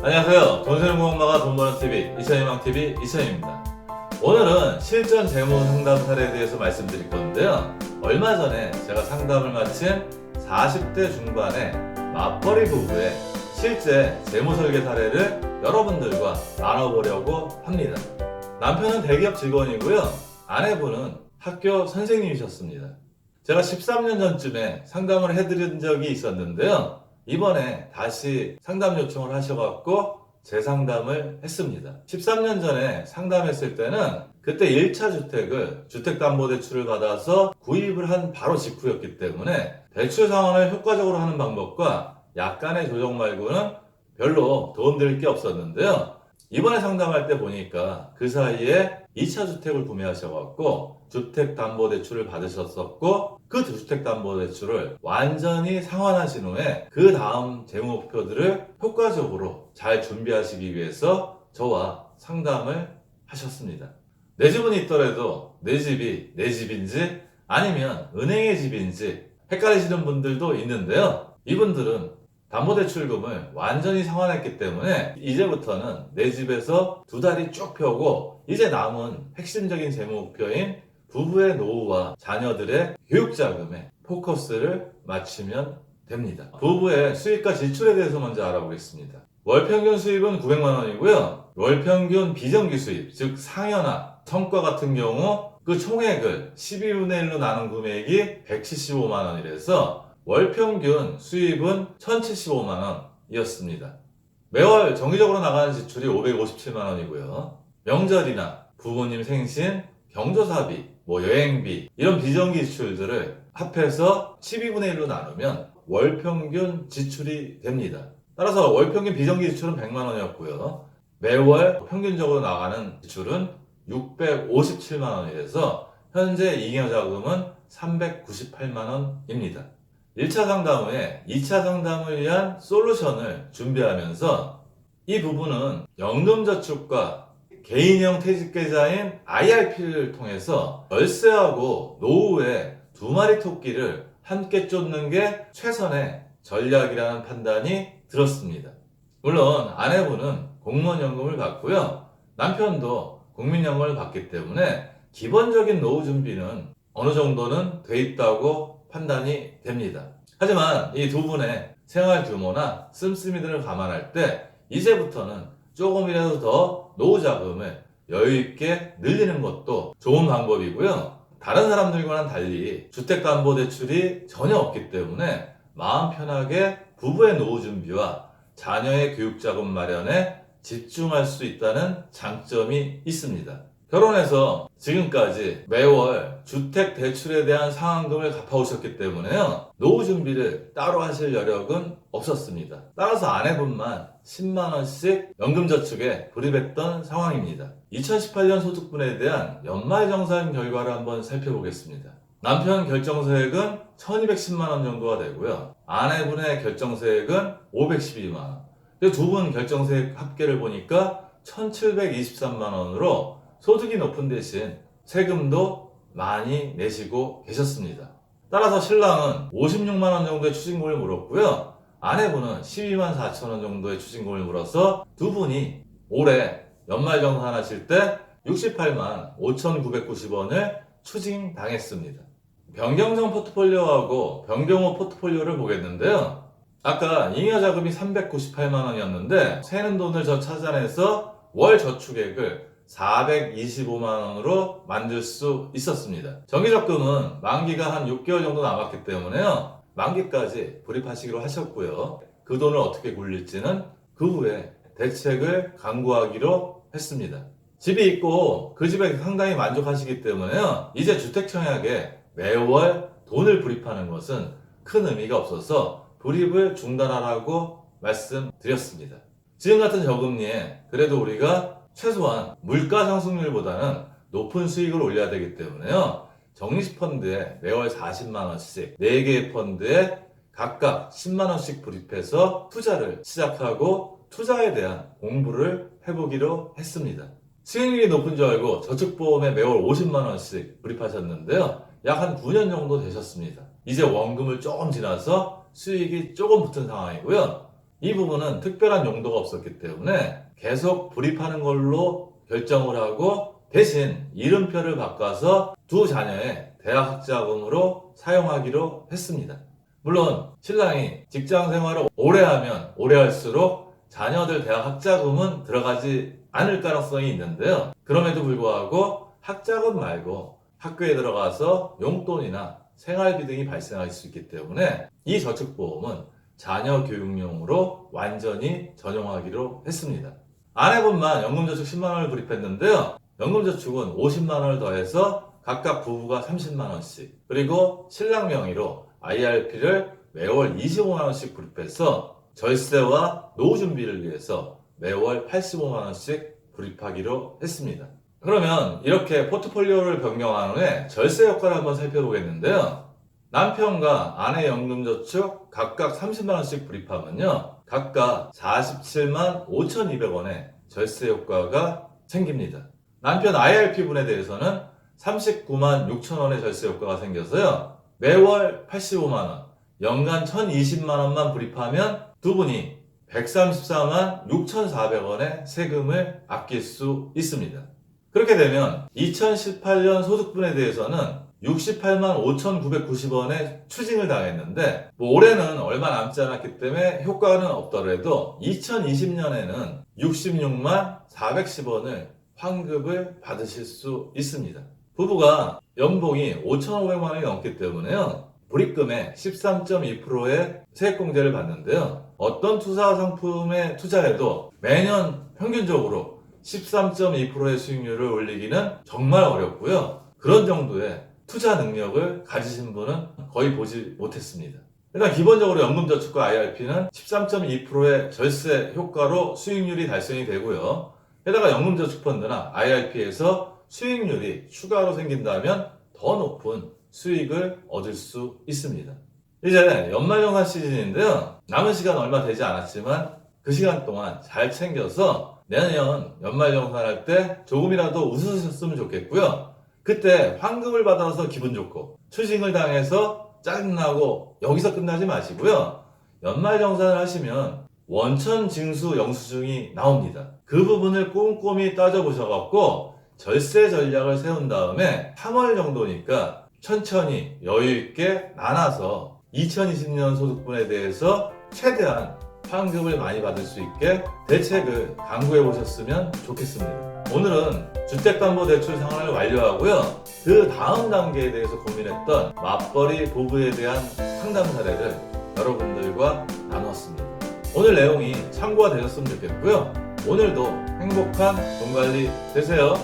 안녕하세요. 돈세는공학마가 돈버는TV 이천희망TV 이천희입니다. 오늘은 실전 재무 상담 사례에 대해서 말씀드릴 건데요. 얼마 전에 제가 상담을 마친 40대 중반의 맞벌이 부부의 실제 재무 설계 사례를 여러분들과 나눠보려고 합니다. 남편은 대기업 직원이고요. 아내분은 학교 선생님이셨습니다. 제가 13년 전쯤에 상담을 해드린 적이 있었는데요. 이번에 다시 상담 요청을 하셔갖고 재상담을 했습니다. 13년 전에 상담했을 때는 그때 1차 주택을 주택담보대출을 받아서 구입을 한 바로 직후였기 때문에 대출 상환을 효과적으로 하는 방법과 약간의 조정 말고는 별로 도움드릴 게 없었는데요. 이번에 상담할 때 보니까 그 사이에 2차 주택을 구매하셔갖고 주택담보대출을 받으셨었고 그 주택담보대출을 완전히 상환하신 후에 그 다음 재무 목표들을 효과적으로 잘 준비하시기 위해서 저와 상담을 하셨습니다. 내 집은 있더라도 내 집이 내 집인지 아니면 은행의 집인지 헷갈리시는 분들도 있는데요. 이분들은 담보대출금을 완전히 상환했기 때문에 이제부터는 내 집에서 두 다리 쭉 펴고 이제 남은 핵심적인 재무 목표인 부부의 노후와 자녀들의 교육자금에 포커스를 맞추면 됩니다. 부부의 수입과 지출에 대해서 먼저 알아보겠습니다. 월평균 수입은 900만 원이고요. 월평균 비정기 수입, 즉 상여나 성과 같은 경우 그 총액을 12분의 1로 나눈 금액이 175만 원이라서 월평균 수입은 1075만 원이었습니다. 매월 정기적으로 나가는 지출이 557만 원이고요. 명절이나 부모님 생신, 경조사비, 여행비 이런 비정기 지출들을 합해서 12분의 1로 나누면 월평균 지출이 됩니다. 따라서 월평균 비정기 지출은 100만 원이었고요. 매월 평균적으로 나가는 지출은 657만 원이라서 현재 잉여자금은 398만 원입니다. 1차 상담 후에 2차 상담을 위한 솔루션을 준비하면서 이 부분은 연금저축과 개인형 퇴직계좌인 IRP를 통해서 월세하고 노후에 두 마리 토끼를 함께 쫓는 게 최선의 전략이라는 판단이 들었습니다. 물론 아내분은 공무원연금을 받고요. 남편도 국민연금을 받기 때문에 기본적인 노후 준비는 어느 정도는 돼 있다고 판단이 됩니다. 하지만 이 두 분의 생활 규모나 씀씀이들을 감안할 때 이제부터는 조금이라도 더 노후 자금을 여유있게 늘리는 것도 좋은 방법이고요. 다른 사람들과는 달리 주택담보대출이 전혀 없기 때문에 마음 편하게 부부의 노후 준비와 자녀의 교육자금 마련에 집중할 수 있다는 장점이 있습니다. 결혼해서 지금까지 매월 주택대출에 대한 상환금을 갚아오셨기 때문에요. 노후 준비를 따로 하실 여력은 없었습니다. 따라서 아내분만 10만원씩 연금저축에 돌입했던 상황입니다. 2018년 소득분에 대한 연말정산 결과를 한번 살펴보겠습니다. 남편 결정세액은 1210만원 정도가 되고요. 아내분의 결정세액은 512만원. 두 분 결정세액 합계를 보니까 1723만원으로 소득이 높은 대신 세금도 많이 내시고 계셨습니다. 따라서 신랑은 56만원 정도의 추징금을 물었고요. 아내분은 12만 4천원 정도의 추징금을 물어서 두 분이 올해 연말정산하실 때 68만 5,990원을 추징당했습니다. 변경전 포트폴리오하고 변경후 포트폴리오를 보겠는데요. 아까 잉여자금이 398만원이었는데 새는 돈을 저 찾아내서 월 저축액을 425만원으로 만들 수 있었습니다. 정기적금은 만기가 한 6개월 정도 남았기 때문에요. 만기까지 불입하시기로 하셨고요. 그 돈을 어떻게 굴릴지는 그 후에 대책을 강구하기로 했습니다. 집이 있고 그 집에 상당히 만족하시기 때문에요. 이제 주택청약에 매월 돈을 불입하는 것은 큰 의미가 없어서 불입을 중단하라고 말씀드렸습니다. 지금 같은 저금리에 그래도 우리가 최소한 물가 상승률보다는 높은 수익을 올려야 되기 때문에요. 적립펀드에 매월 40만원씩 4개의 펀드에 각각 10만원씩 불입해서 투자를 시작하고 투자에 대한 공부를 해보기로 했습니다. 수익률이 높은 줄 알고 저축보험에 매월 50만원씩 불입하셨는데요. 약 한 9년 정도 되셨습니다. 이제 원금을 조금 지나서 수익이 조금 붙은 상황이고요. 이 부분은 특별한 용도가 없었기 때문에 계속 불입하는 걸로 결정을 하고 대신 이름표를 바꿔서 두 자녀의 대학 학자금으로 사용하기로 했습니다. 물론 신랑이 직장 생활을 오래 하면 오래 할수록 자녀들 대학 학자금은 들어가지 않을 가능성이 있는데요. 그럼에도 불구하고 학자금 말고 학교에 들어가서 용돈이나 생활비 등이 발생할 수 있기 때문에 이 저축보험은 자녀 교육용으로 완전히 전용하기로 했습니다. 아내분만 연금저축 10만원을 불입했는데요. 연금저축은 50만원을 더해서 각각 부부가 30만원씩, 그리고 신랑 명의로 IRP를 매월 25만원씩 불입해서 절세와 노후 준비를 위해서 매월 85만원씩 불입하기로 했습니다. 그러면 이렇게 포트폴리오를 변경한 후에 절세 효과를 한번 살펴보겠는데요. 남편과 아내 연금저축 각각 30만원씩 불입하면요, 각각 47만 5,200원의 절세 효과가 생깁니다. 남편 IRP분에 대해서는 39만 6천원의 절세 효과가 생겨서요, 매월 85만원, 연간 1,020만원만 불입하면 두 분이 134만 6,400원의 세금을 아낄 수 있습니다. 그렇게 되면 2018년 소득분에 대해서는 68만 5,990원의 추징을 당했는데, 올해는 얼마 남지 않았기 때문에 효과는 없더라도 2020년에는 66만 410원을 환급을 받으실 수 있습니다. 부부가 연봉이 5,500만원이 넘기 때문에요, 불입금의 13.2%의 세액공제를 받는데요. 어떤 투자 상품에 투자해도 매년 평균적으로 13.2%의 수익률을 올리기는 정말 어렵고요. 그런 정도의 투자 능력을 가지신 분은 거의 보지 못했습니다. 일단 기본적으로 연금저축과 IRP는 13.2%의 절세 효과로 수익률이 달성이 되고요. 게다가 연금저축펀드나 IRP에서 수익률이 추가로 생긴다면 더 높은 수익을 얻을 수 있습니다. 이제 연말정산 시즌인데요. 남은 시간 얼마 되지 않았지만 그 시간 동안 잘 챙겨서 내년 연말정산할 때 조금이라도 웃으셨으면 좋겠고요. 그때 환급을 받아서 기분 좋고 추징을 당해서 짜증나고 여기서 끝나지 마시고요. 연말정산을 하시면 원천징수 영수증이 나옵니다. 그 부분을 꼼꼼히 따져보셔갖고 절세 전략을 세운 다음에 3월 정도니까 천천히 여유있게 나눠서 2020년 소득분에 대해서 최대한 환급을 많이 받을 수 있게 대책을 강구해 보셨으면 좋겠습니다. 오늘은 주택담보대출 상환을 완료하고요, 그 다음 단계에 대해서 고민했던 맞벌이 부부에 대한 상담 사례를 여러분들과 나눴습니다. 오늘 내용이 참고가 되셨으면 좋겠고요. 오늘도 행복한 돈 관리 되세요.